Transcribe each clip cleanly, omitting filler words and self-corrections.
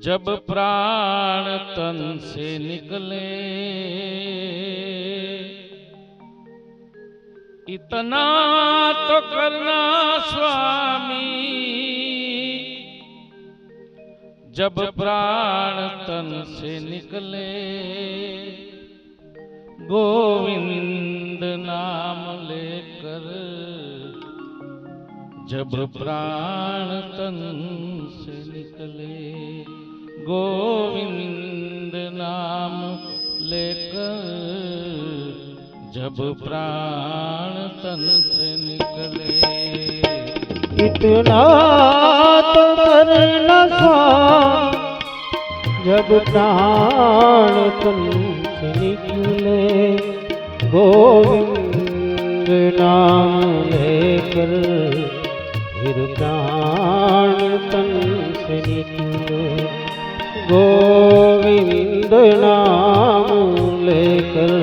जब प्राण तन से निकले इतना तो करना स्वामी। जब प्राण तन से निकले गोविंद नाम लेकर, जब प्राण तन से निकले गोविंद नाम लेकर, जब प्राण तन से निकले इतना तो करना स्वामी। जब प्राण तन से निकले गोविंद नाम लेकर, फिर प्राण तन से निकले गोविंद नाम लेकर,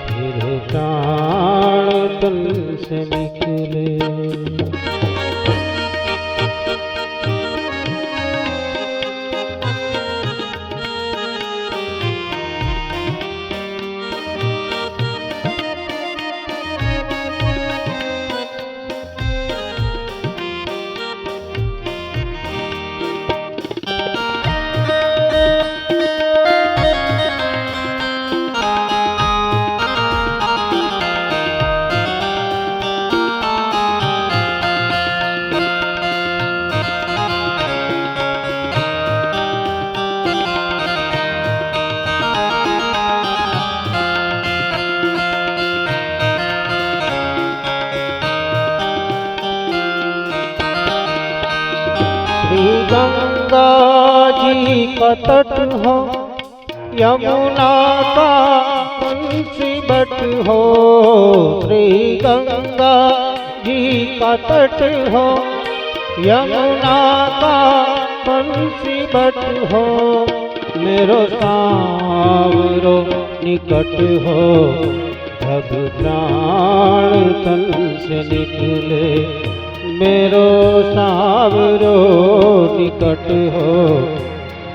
फिर प्राण तन से निकले। गंगा जी का तट हो, यमुना का बंसी बट हो। श्री गंगा जी का तट हो, यमुना का बंसी बट हो। मेरो सावरो निकट हो, जब प्राण तन से निकले। मेरो सावरो निकट हो,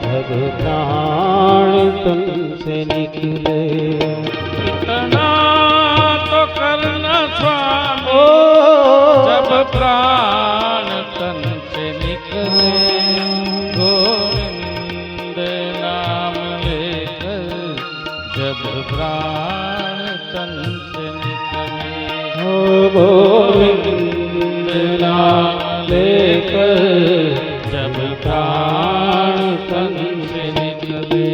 जब प्राण तन से निकले। इतना तो करना स्वामी। जब प्राण तन से निकले गोविंद नाम लेकर, जब प्राण तन से निकले गोविंद नाम लेकर, जब प्राण तन से निकले।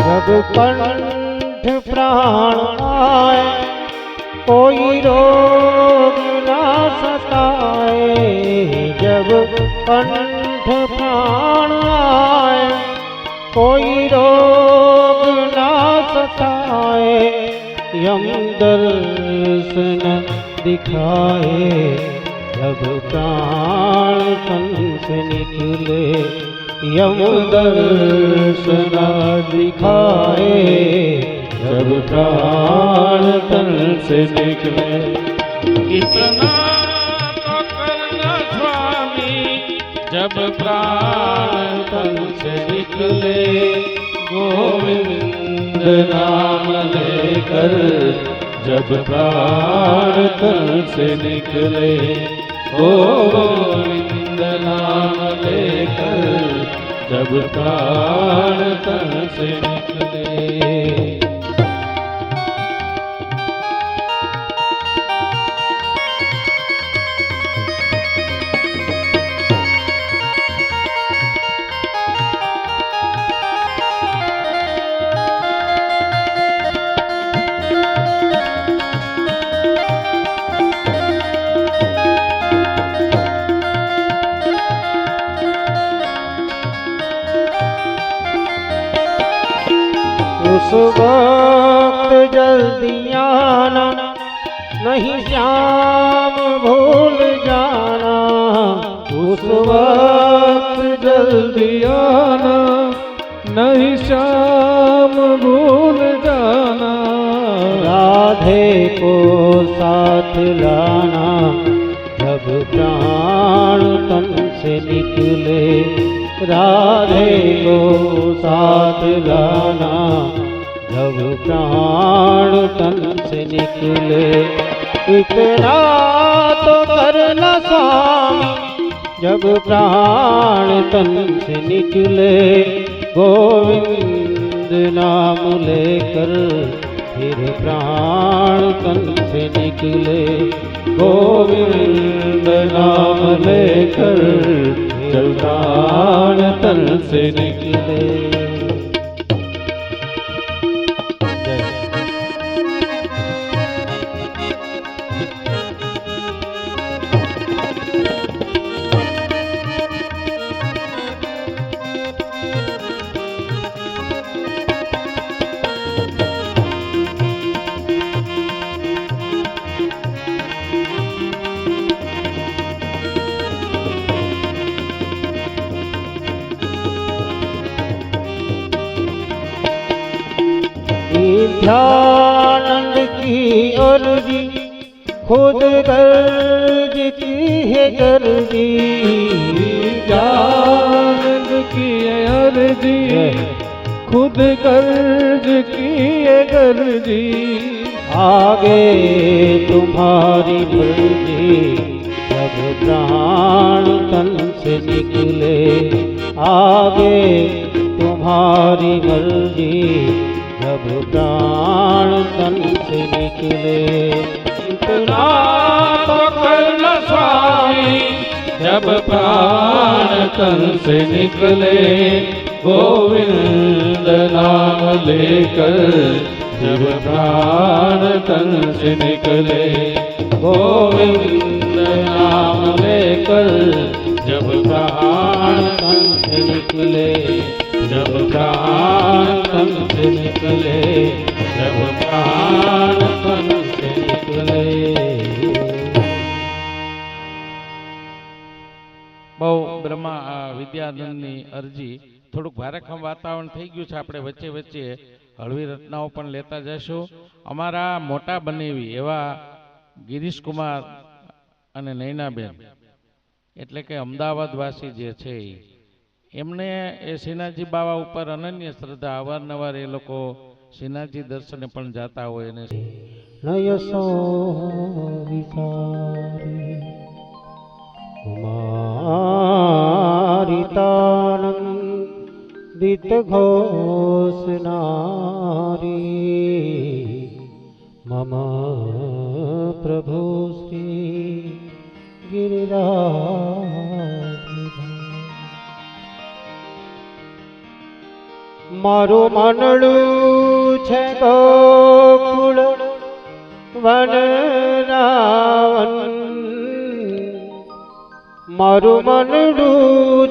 जब कंठ प्राण आए, कोई रोग ना सताए। जब कंठ प्राण आए, कोई रोग ना सताए। यम दर्शन दिखाए, जब प्राण तन से निकले। यम दर्शन दिखाए, जब प्राण तन से निकले। इतना तो करना स्वामी। जब प्राण तन से निकले गोविंद नाम लेकर, जब प्राण तन से निकले गोविंद नाम लेकर, जब प्राण तन से निकले। उस वक्त जल्दी आना, नहीं श्याम भूल जाना। उस वक्त जल्दी आना, नहीं श्याम भूल जाना। राधे को साथ लाना, जब प्राण तन से निकले। राधे को साथ लाना, जब प्राण तन से निकले। इतना तो करना स्वामी, जब प्राण तन से निकले। गोविंद नाम लेकर फिर प्राण तन से निकले। गोविंद नाम लेकर जब प्राण तन से निकले। नित्यानंद की अर्जी खुद गर्ज की है गर्जी। नित्यानंद की अर्जी खुद गर्ज की है गर्जी। आगे तुम्हारी मर्जी, जब प्राण तन से निकले। आगे तुम्हारी मर्जी, जब प्राण तन से निकले। इतना तो करना स्वामी, जब प्राण तन से निकले। गोविंद नाम लेकर जब प्राण तन से निकले। गोविंद नाम लेकर जब प्राण तन से निकले। जब प्राण तन से निकले, जब प्राण तन से निकले। બહુ બ્રહ્મા વિદ્યાનંદની અરજી થોડુંક ભારેખમ વાતાવરણ થઈ ગયું છે. આપણે વચ્ચે વચ્ચે હળવી રચનાઓ પણ લેતા જઈશું. અમારા મોટા બનેવી એવા ગિરીશકુમાર અને નૈનાબેન, એટલે કે અમદાવાદવાસી જે છે, એમને એ શ્રીનાથજી બાવા ઉપર અનન્ય શ્રદ્ધા. અવારનવાર એ લોકો શ્રીનાથજી દર્શને પણ જાતા હોય. અને નયસો વિચારે कुमारितानंदित घोष नारी। मम प्रभु श्री गिरिराज। मारू मनडू छे गोकुल वनरावन। मारू मनडू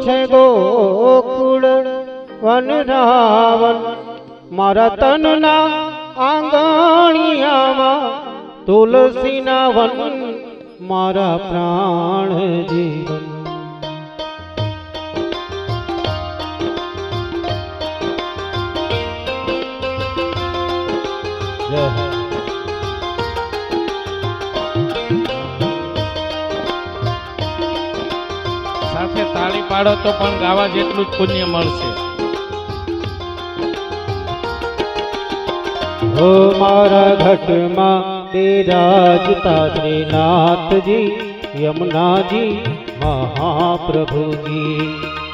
छे गोकुल वनरावन। मारा तनना आंगणियामां तुलसीना वन। मारा प्राण जीवन। સાથે તાળી પાડો તો પણ ગાવા જેટલું જ પુણ્ય મળશે. हो मारा घट मां विराजता श्रीनाथ जी यमुना जी महाप्रभु जी।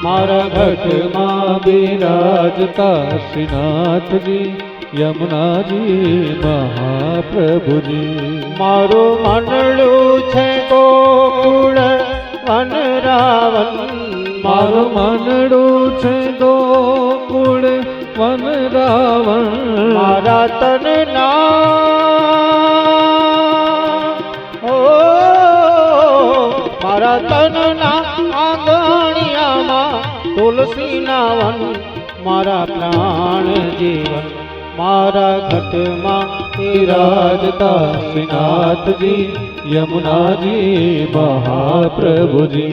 मारा घट मां विराजता श्रीनाथ जी यमुना जी महाप्रभु जी। मारो मनडू छे गोकुल वनरावन। मारो मनडू छे गोकुल वनरावन। मारा तनना मारा तनना आंगणियामां तुलसीना वन। मारा प्राण जीवन। મારા ઘટમાં વિરાજતા શ્રીનાથજી યમુનાજી મહાપ્રભુજી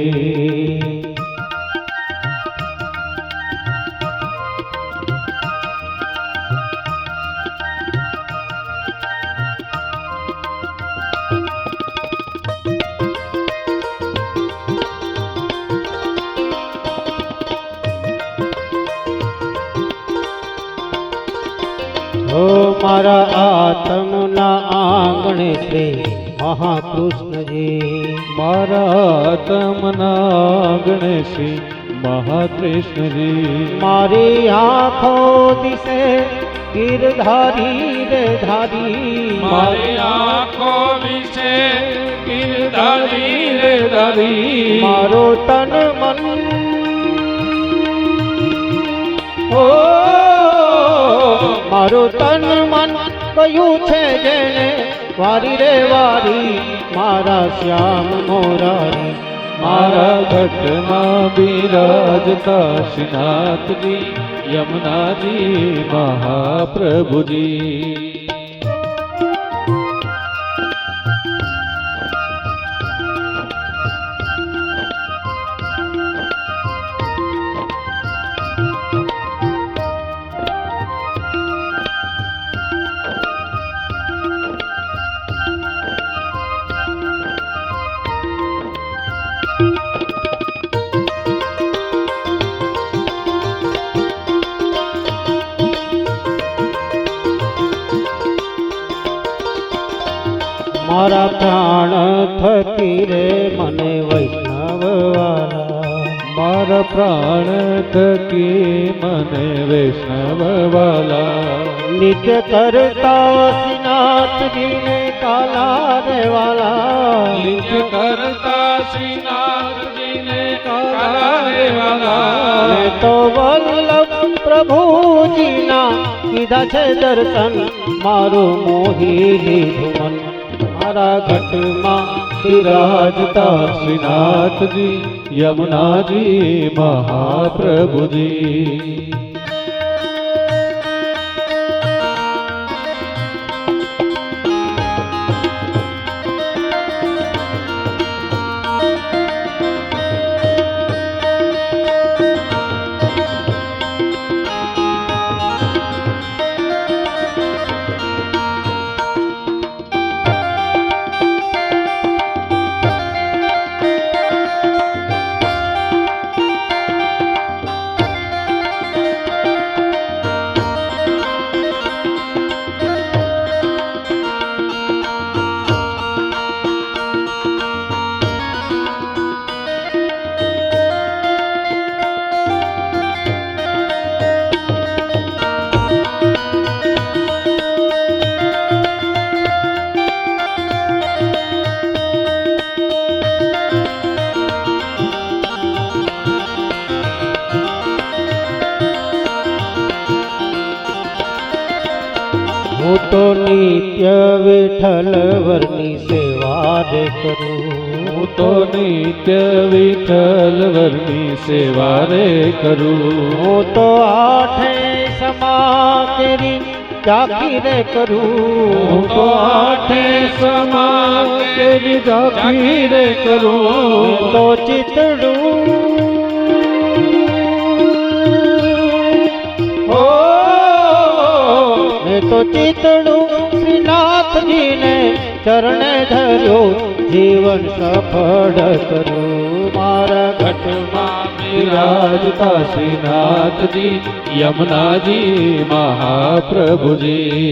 હો મારા આત્મના આંગણે શ્રી મહાકૃષ્ણજી મારા તમના ગણેશી મહાકૃષ્ણજી મારી આંખો દિશે ગીરધારી રે ધારી મારી આંખો વિશે ગિરધારી રે ધારી મારો તન મન હો મારું તન મન કયું છે જેને વારી રે વારી મારા શ્યામ મોરારી મારા ઘટમાં બિરાજતા શ્રીનાથજી યમુનાજી મહાપ્રભુજી મારા પ્રાણ થકી રે મને વૈષ્ણવ વાલા મારા પ્રાણ થકી મને વૈષ્ણવ વાલા નિત્ય કરતા શ્રીનાથજીને કાલા રે વાલા નિત્ય કરતા શ્રીનાથજીને કાલા રે વાલા મેં તો વલ્લભ પ્રભુજીના કીધા છે દર્શન મારું મોહી લીધું મન મારા ઘટમાં બિરાજતા શ્રીનાથજી યમુનાજી મહાપ્રભુજી હું તો નિત્ય વિઠ્ઠલ વરની સેવા રે કરું હું તો નિત્ય વિઠ્ઠલ વરની સેવા રે કરું હું તો આઠે સમા કેરી જાગી રે કરું હું તો આઠે સમા કેરી જાગી રે કરું મેં તો ચિતડું હો મેં તો ચિતડું શ્રીનાથજીને ચરણે ધર્યો જીવન સફળ કરું મારા ઘટમાં બિરાજતા શ્રીનાથજી યમુનાજી મહાપ્રભુજી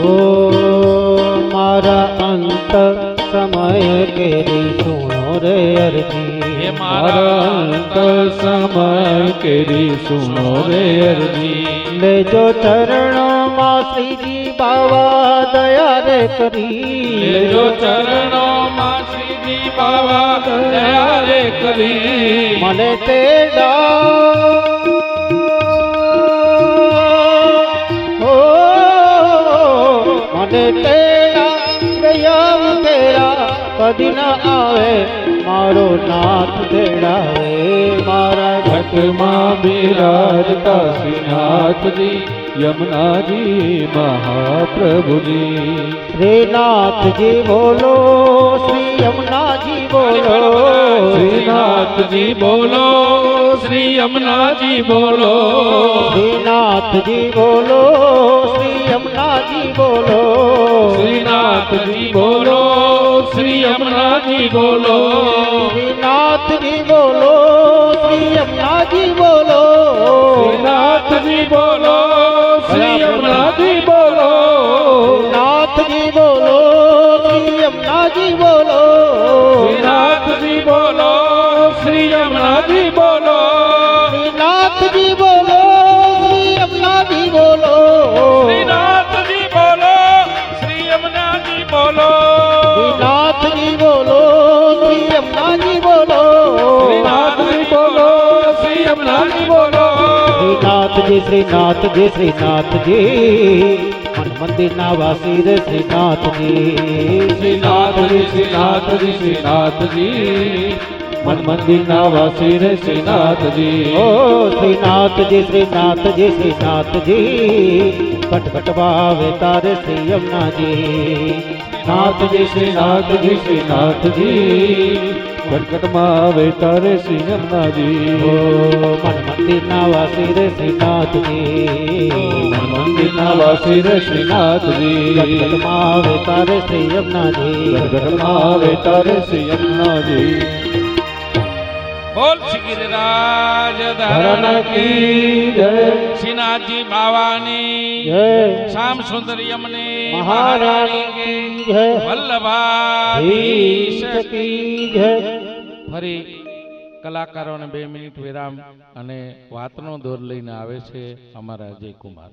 ઓ મારા અંત સમય કેરી સુણો રે અરજી હે મારા અંત સમય કેરી સુનો રે અરજી લેજો ચરણોમાં શ્રીજી બાવા દયા રે કરી લેજો ચરણોમાં શ્રીજી બાવા દયા રે કરી મને તેડા હો મને તેડા પ્રિયમ તેરા કદી ના આવે મારો નાથ તેડાવે મારા ઘટમાં બિરાજતા શ્રીનાથજી યમુનાજી મહાપ્રભુજી શ્રીનાથજી બોલો શ્રી યમુનાજી બોલો શ્રીનાથજી બોલો શ્રી યમુનાજી બોલો શ્રીનાથજી બોલો શ્રી યમુનાજી બોલો શ્રીનાથજી બોલો શ્રી યમુનાજી બોલો શ્રીનાથજી બોલો શ્રી યમુનાજી બોલો શ્રીનાથજી બોલો શ્રી યમુનાજી બોલો નાથજી બોલો શ્રી યમુનાજી બોલો શ્રીનાથજી બોલો શ્રી યમુનાજી બોલો શ્રીનાથજી બોલો શ્રી યમુનાજી બોલો શ્રીનાથજી બોલો શ્રી યમુનાજી બોલો શ્રીનાથજી બોલો શ્રી યમુનાજી બોલો શ્રીનાથજી બોલો શ્રી યમુનાજી બોલો શ્રીનાથજી શ્રીનાથજી શ્રીનાથજી મન મંદિરના વાસી રે શ્રીનાથજી શ્રીનાથજી શ્રીનાથજી શ્રીનાથજી મન મંદિરના વાસી રે શ્રીનાથજી ઓ શ્રીનાથજી શ્રીનાથજી શ્રીનાથજી કટકટ વાવે તારે શ્રી યમુનાજી નાથજી શ્રીનાથજી શ્રીનાથજી કટકટમાં વેતારે શ્રી યમુનાજી ઓ મન મંદિરના વાસી રે શ્રીનાથજી મંદિરના વાસી રે શ્રીનાથજી કટકટમાં આવે તારે શ્રી યમુનાજી ગઢમાં વેતારે શ્રી યમુનાજી બોલ શ્રી ગિરિરાજ ધરણ ધરણ કી જય શ્રીનાથજી બાવાની જય શ્યામ સુંદર યમને મહારાણી કી જય વલ્લભાધીશ ધીશ કી જય ફરી કલાકારોને 2 મિનિટ વિરામ અને વાતનો દોર લઈને આવે છે અમારા અજય કુમાર.